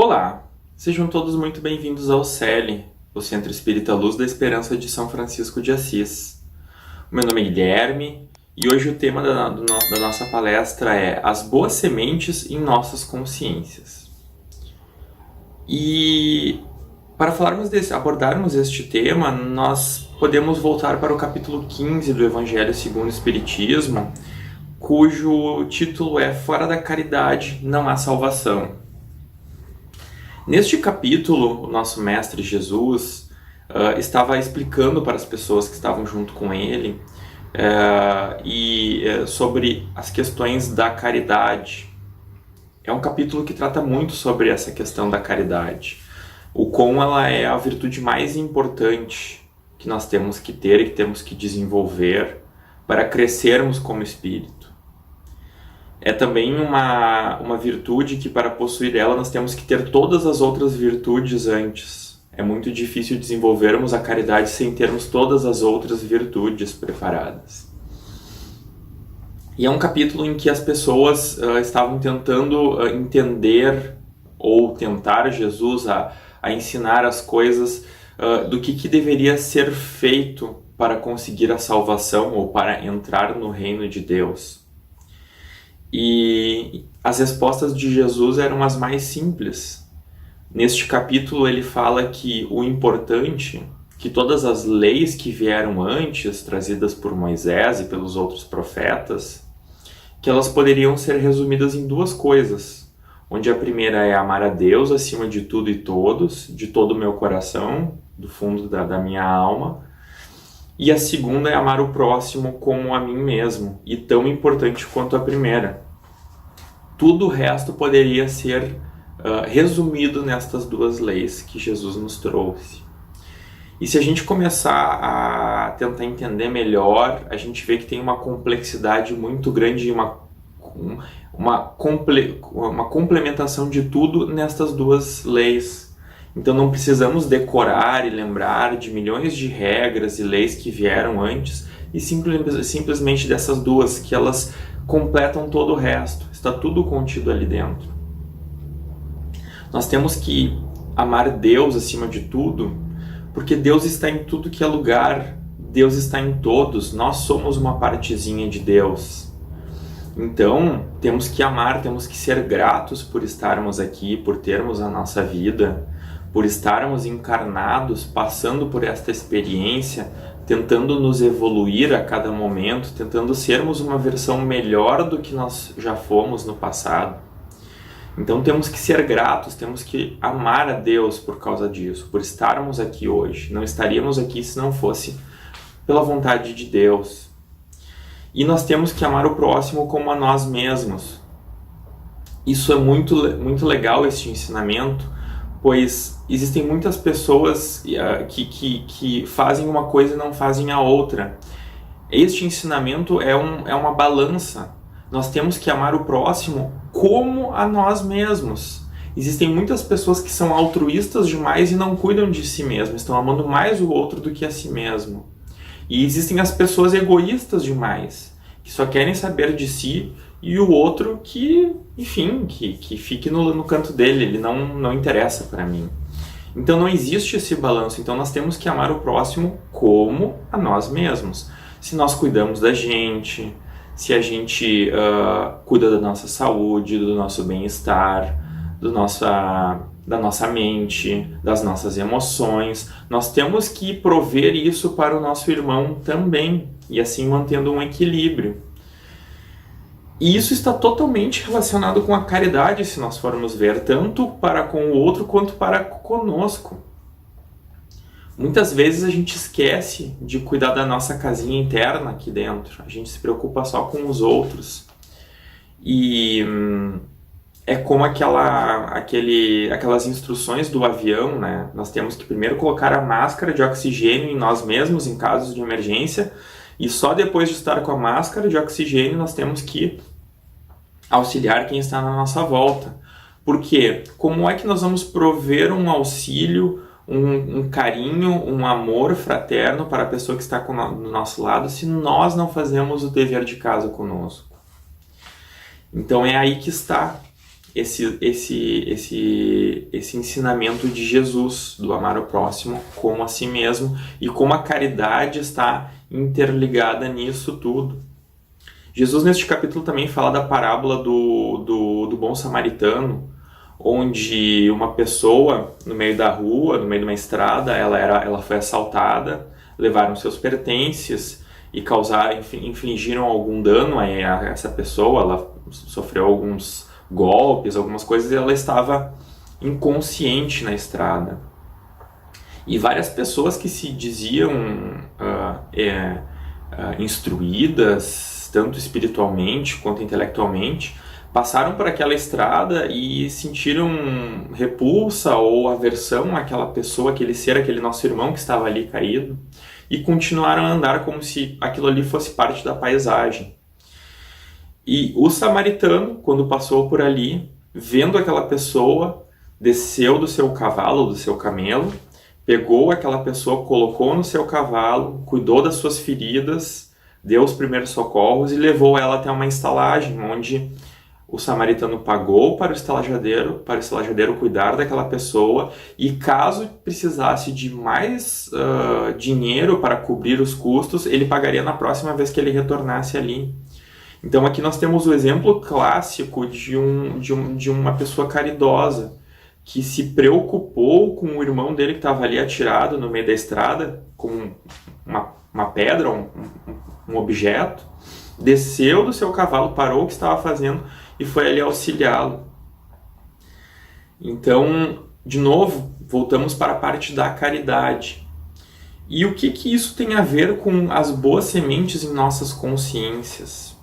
Olá, sejam todos muito bem-vindos ao CELE, o Centro Espírita Luz da Esperança de São Francisco de Assis. O meu nome é Guilherme e hoje o tema da nossa palestra é As Boas Sementes em Nossas Consciências. E para abordarmos este tema, nós podemos voltar para o capítulo 15 do Evangelho segundo o Espiritismo, cujo título é Fora da Caridade não há salvação. Neste capítulo, o nosso Mestre Jesus estava explicando para as pessoas que estavam junto com ele sobre as questões da caridade. É um capítulo que trata muito sobre essa questão da caridade, o quão ela é a virtude mais importante que nós temos que ter e que temos que desenvolver para crescermos como espírito. É também uma virtude que, para possuir ela, nós temos que ter todas as outras virtudes antes. É muito difícil desenvolvermos a caridade sem termos todas as outras virtudes preparadas. E é um capítulo em que as pessoas estavam tentando entender ou tentar Jesus a ensinar as coisas do que deveria ser feito para conseguir a salvação ou para entrar no reino de Deus. E as respostas de Jesus eram as mais simples. Neste capítulo ele fala que o importante, que todas as leis que vieram antes, trazidas por Moisés e pelos outros profetas, que elas poderiam ser resumidas em duas coisas, onde a primeira é amar a Deus acima de tudo e todos, de todo o meu coração, do fundo da minha alma, e a segunda é amar o próximo como a mim mesmo, e tão importante quanto a primeira. Tudo o resto poderia ser resumido nestas duas leis que Jesus nos trouxe. E se a gente começar a tentar entender melhor, a gente vê que tem uma complexidade muito grande e uma complementação de tudo nestas duas leis. Então não precisamos decorar e lembrar de milhões de regras e leis que vieram antes e simplesmente dessas duas, que elas completam todo o resto. Está tudo contido ali dentro. Nós temos que amar Deus acima de tudo, porque Deus está em tudo que é lugar, Deus está em todos, nós somos uma partezinha de Deus. Então, temos que amar, temos que ser gratos por estarmos aqui, por termos a nossa vida, por estarmos encarnados, passando por esta experiência, tentando nos evoluir a cada momento, tentando sermos uma versão melhor do que nós já fomos no passado. Então temos que ser gratos, temos que amar a Deus por causa disso, por estarmos aqui hoje. Não estaríamos aqui se não fosse pela vontade de Deus. E nós temos que amar o próximo como a nós mesmos. Isso é muito legal, este ensinamento, pois existem muitas pessoas que fazem uma coisa e não fazem a outra. Este ensinamento é uma balança. Nós temos que amar o próximo como a nós mesmos. Existem muitas pessoas que são altruístas demais e não cuidam de si mesmas, estão amando mais o outro do que a si mesmo. E existem as pessoas egoístas demais, que só querem saber de si, e o outro que fique no canto dele, ele não interessa para mim. Então não existe esse balanço, então nós temos que amar o próximo como a nós mesmos. Se nós cuidamos da gente, se a gente cuida da nossa saúde, do nosso bem-estar, da nossa mente, das nossas emoções, nós temos que prover isso para o nosso irmão também, e assim mantendo um equilíbrio. E isso está totalmente relacionado com a caridade, se nós formos ver, tanto para com o outro quanto para conosco. Muitas vezes a gente esquece de cuidar da nossa casinha interna aqui dentro. A gente se preocupa só com os outros. E é como aquelas instruções do avião, né? Nós temos que primeiro colocar a máscara de oxigênio em nós mesmos em casos de emergência. E só depois de estar com a máscara de oxigênio nós temos que auxiliar quem está na nossa volta. Por quê? Como é que nós vamos prover um auxílio, um carinho, um amor fraterno para a pessoa que está do nosso lado se nós não fazemos o dever de casa conosco? Então é aí que está esse ensinamento de Jesus, do amar o próximo como a si mesmo, e como a caridade está interligada nisso tudo. Jesus, neste capítulo, também fala da parábola do bom samaritano, onde uma pessoa, no meio da rua, no meio de uma estrada, ela foi assaltada, levaram seus pertences e infligiram algum dano a essa pessoa. Ela sofreu alguns golpes, algumas coisas, e ela estava inconsciente na estrada. E várias pessoas que se diziam instruídas, tanto espiritualmente quanto intelectualmente, passaram por aquela estrada e sentiram repulsa ou aversão àquela pessoa, aquele ser, aquele nosso irmão que estava ali caído, e continuaram a andar como se aquilo ali fosse parte da paisagem. E o samaritano, quando passou por ali, vendo aquela pessoa, desceu do seu cavalo, do seu camelo, pegou aquela pessoa, colocou no seu cavalo, cuidou das suas feridas, deu os primeiros socorros e levou ela até uma estalagem, onde o samaritano pagou para o estalajadeiro cuidar daquela pessoa, e caso precisasse de mais dinheiro para cobrir os custos, ele pagaria na próxima vez que ele retornasse ali. Então aqui nós temos o exemplo clássico de uma pessoa caridosa, que se preocupou com o irmão dele que estava ali atirado no meio da estrada, com uma pedra, um objeto, desceu do seu cavalo, parou o que estava fazendo e foi ali auxiliá-lo. Então, de novo, voltamos para a parte da caridade. E o que isso tem a ver com as boas sementes em nossas consciências?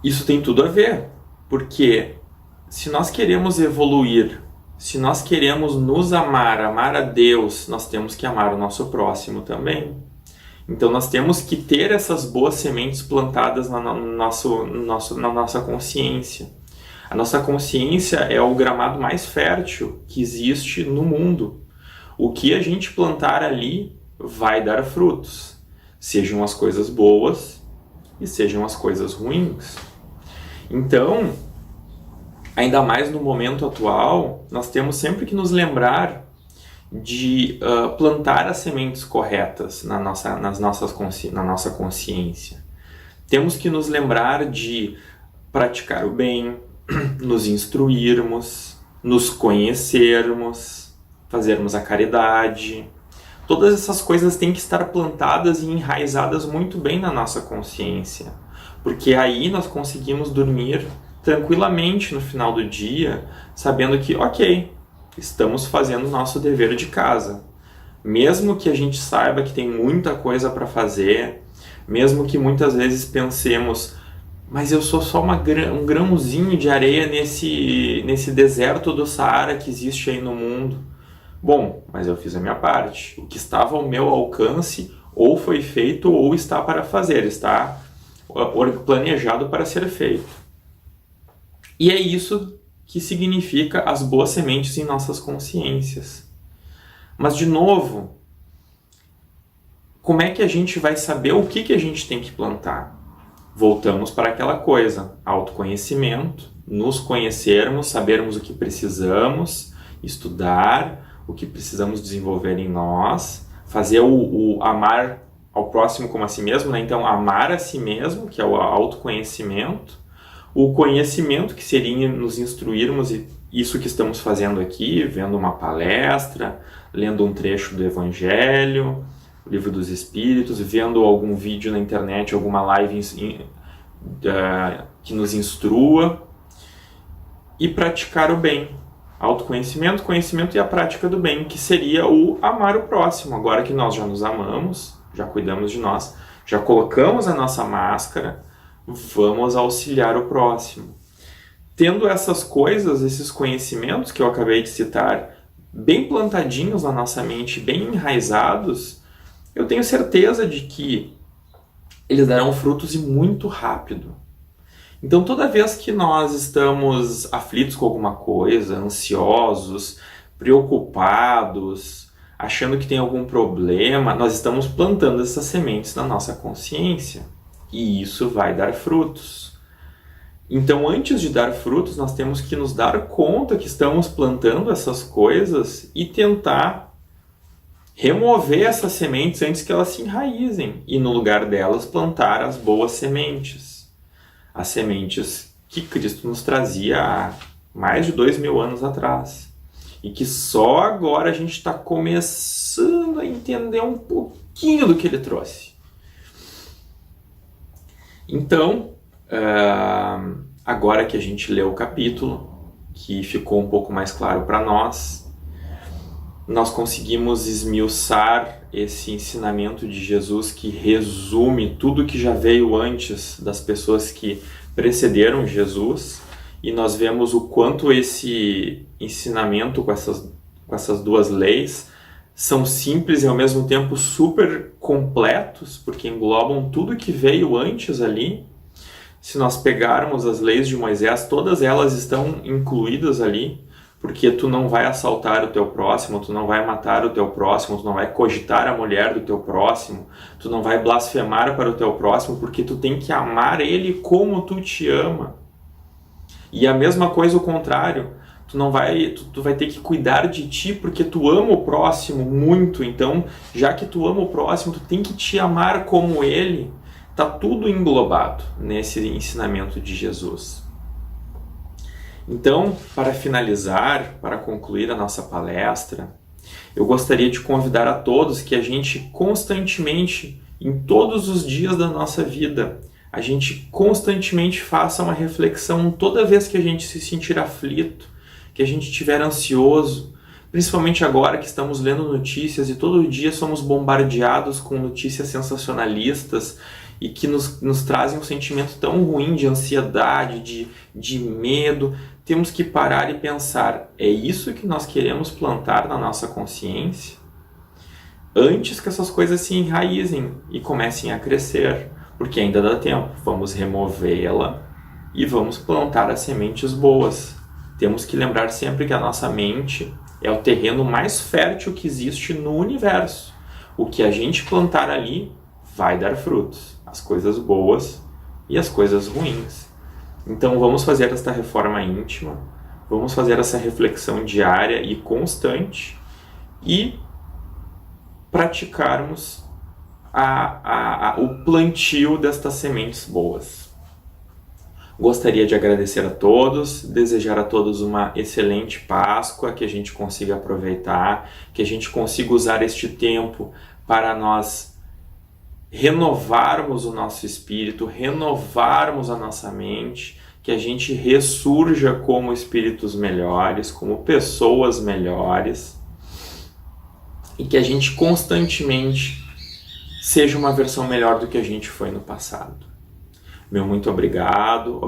Isso tem tudo a ver, porque se nós queremos evoluir, se nós queremos nos amar a Deus, nós temos que amar o nosso próximo também. Então nós temos que ter essas boas sementes plantadas na nossa consciência. A nossa consciência é o gramado mais fértil que existe no mundo. O que a gente plantar ali vai dar frutos, sejam as coisas boas e sejam as coisas ruins. Então, ainda mais no momento atual, nós temos sempre que nos lembrar de plantar as sementes corretas na nossa consciência. Temos que nos lembrar de praticar o bem, nos instruirmos, nos conhecermos, fazermos a caridade. Todas essas coisas têm que estar plantadas e enraizadas muito bem na nossa consciência, porque aí nós conseguimos dormir tranquilamente no final do dia, sabendo que, ok, estamos fazendo o nosso dever de casa. Mesmo que a gente saiba que tem muita coisa para fazer, mesmo que muitas vezes pensemos, mas eu sou só um grãozinho de areia nesse deserto do Saara que existe aí no mundo. Bom, mas eu fiz a minha parte. O que estava ao meu alcance ou foi feito ou está para fazer, está planejado para ser feito. E é isso que significa as boas sementes em nossas consciências. Mas, de novo, como é que a gente vai saber o que a gente tem que plantar? Voltamos para aquela coisa, autoconhecimento, nos conhecermos, sabermos o que precisamos estudar, o que precisamos desenvolver em nós, fazer o amar ao próximo como a si mesmo, né? Então, amar a si mesmo, que é o autoconhecimento, o conhecimento, que seria nos instruirmos, e isso que estamos fazendo aqui, vendo uma palestra, lendo um trecho do Evangelho, o Livro dos Espíritos, vendo algum vídeo na internet, alguma live que nos instrua, e praticar o bem. Autoconhecimento, conhecimento e a prática do bem, que seria o amar o próximo. Agora que nós já nos amamos, já cuidamos de nós, já colocamos a nossa máscara, vamos auxiliar o próximo. Tendo essas coisas, esses conhecimentos que eu acabei de citar, bem plantadinhos na nossa mente, bem enraizados, eu tenho certeza de que eles darão frutos e muito rápido. Então, toda vez que nós estamos aflitos com alguma coisa, ansiosos, preocupados, achando que tem algum problema, nós estamos plantando essas sementes na nossa consciência. E isso vai dar frutos. Então, antes de dar frutos, nós temos que nos dar conta que estamos plantando essas coisas e tentar remover essas sementes antes que elas se enraizem e, no lugar delas, plantar as boas sementes. As sementes que Cristo nos trazia há mais de 2000 anos atrás. E que só agora a gente está começando a entender um pouquinho do que ele trouxe. Então, agora que a gente leu o capítulo, que ficou um pouco mais claro para nós conseguimos esmiuçar esse ensinamento de Jesus que resume tudo que já veio antes das pessoas que precederam Jesus, e nós vemos o quanto esse ensinamento com essas duas leis são simples e ao mesmo tempo super completos, porque englobam tudo que veio antes ali. Se nós pegarmos as leis de Moisés, todas elas estão incluídas ali, porque tu não vai assaltar o teu próximo, tu não vai matar o teu próximo, tu não vai cogitar a mulher do teu próximo, tu não vai blasfemar para o teu próximo, porque tu tem que amar ele como tu te ama. E a mesma coisa o contrário, tu vai ter que cuidar de ti porque tu ama o próximo muito, então já que tu ama o próximo, tu tem que te amar como ele. Tá tudo englobado nesse ensinamento de Jesus. Então, para finalizar, para concluir a nossa palestra, eu gostaria de convidar a todos que a gente constantemente, em todos os dias da nossa vida, a gente constantemente faça uma reflexão toda vez que a gente se sentir aflito, que a gente estiver ansioso, principalmente agora que estamos lendo notícias e todo dia somos bombardeados com notícias sensacionalistas e que nos trazem um sentimento tão ruim de ansiedade, de medo. Temos que parar e pensar, é isso que nós queremos plantar na nossa consciência? Antes que essas coisas se enraizem e comecem a crescer, porque ainda dá tempo, vamos removê-la e vamos plantar as sementes boas. Temos que lembrar sempre que a nossa mente é o terreno mais fértil que existe no universo. O que a gente plantar ali vai dar frutos, as coisas boas e as coisas ruins. Então vamos fazer esta reforma íntima, vamos fazer essa reflexão diária e constante e praticarmos o plantio destas sementes boas. Gostaria de agradecer a todos, desejar a todos uma excelente Páscoa, que a gente consiga aproveitar, que a gente consiga usar este tempo para nós renovarmos o nosso espírito, renovarmos a nossa mente, que a gente ressurja como espíritos melhores, como pessoas melhores, e que a gente constantemente seja uma versão melhor do que a gente foi no passado. Meu muito obrigado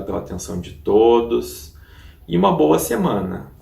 pela atenção de todos e uma boa semana.